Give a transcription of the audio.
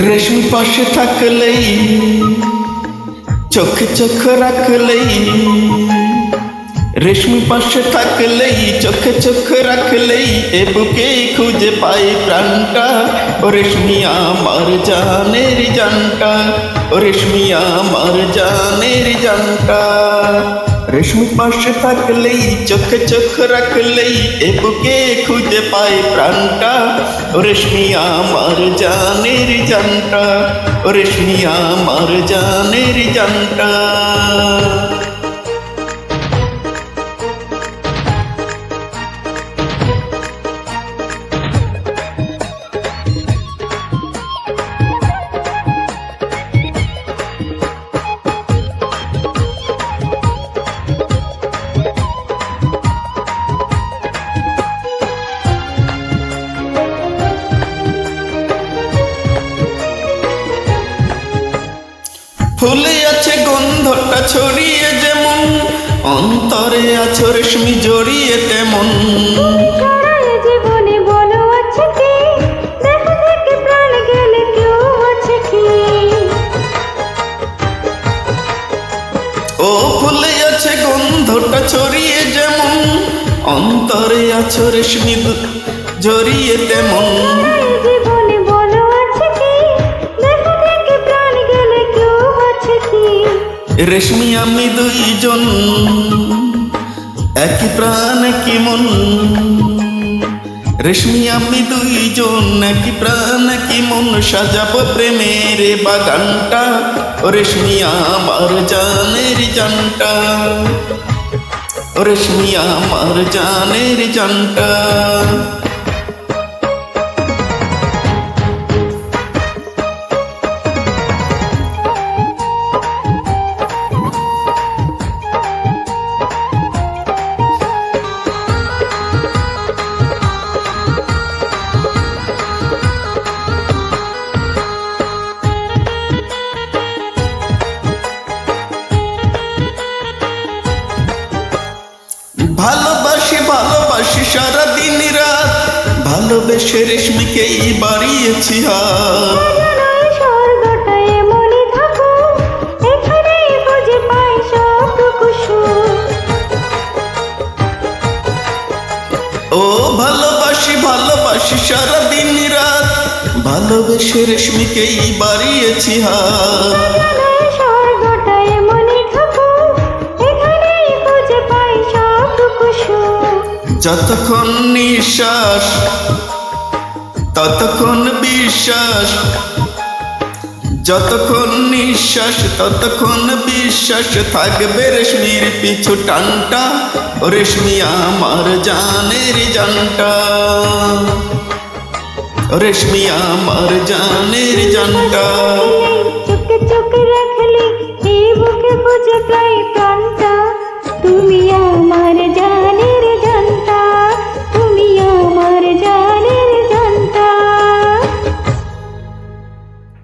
রেশমি পাশে থাকলেই চোখে চোখ রাখলেই, রেশমি পাশে থাকলেই চোখে চোখ রাখলেই এ বুকে খুঁজে পাই প্রাণটা। ও রেশমি আমার জানের জানটা, ও রেশমি আমার জানের জানটা। রেশমি পাশে থাকলেই চোখে চোখ রাখলেই এ বুকে খুঁজে পাই প্রাণটা। ও রেশমি আমার জানের জানটা, ও রেশমি আমার জানের জানটা। ফুলে আছে গন্ধটা ছড়িয়ে যেমন, অন্তরে আছো রেশমি জড়িয়ে তেমন। জীবনে বলো আছে কি, দেখা থেকে প্রাণ গেলে কেউ আছে কি। ও ফুলে আছে গন্ধটা ছড়িয়ে যেমন, অন্তরে আছো রেশমি জড়িয়ে তেমন। জীবনে বলো আছে কি, দেখা থেকে প্রাণ গেলে কেউ আছে কি। রেশমি আমি দুইজন একই প্রাণ একই মন, রেশমি আমি দুইজন একই প্রাণ একই মন। সাজাবো প্রেমের বাগানটা, ও রেশমি আমার জানের জানটা, ও রেশমি আমার জানের জানটা। ভালোবাসি ভালোবাসি সারা দিন রাত, ভালোবেসে রেশমিকেই বাড়িয়েছি হাত। স্বর্গটা এমনই থাকো, এখানেই খুঁজে পাই সবটুকু সুখ। ও ভালোবাসি ভালোবাসি সারা দিন রাত, ভালোবেসে রেশমিকেই বাড়িয়েছি হাত। স্বর্গটা এমনই থাকো, এখানেই খুঁজে পাই সবটুকু সুখ। যতক্ষণ নিঃশ্বাস ততক্ষণ বিশ্বাস, যতক্ষণ নিঃশ্বাস ততক্ষণ বিশ্বাস থাকবে রেশমির পিছু টানটা। ও রেশমি আমার জানের জানটা, ও রেশমি আমার জানের জানটা। চোখে চোখে রাখলে এই বুকে খুঁজে পাই প্রাণটা। তুমি আমার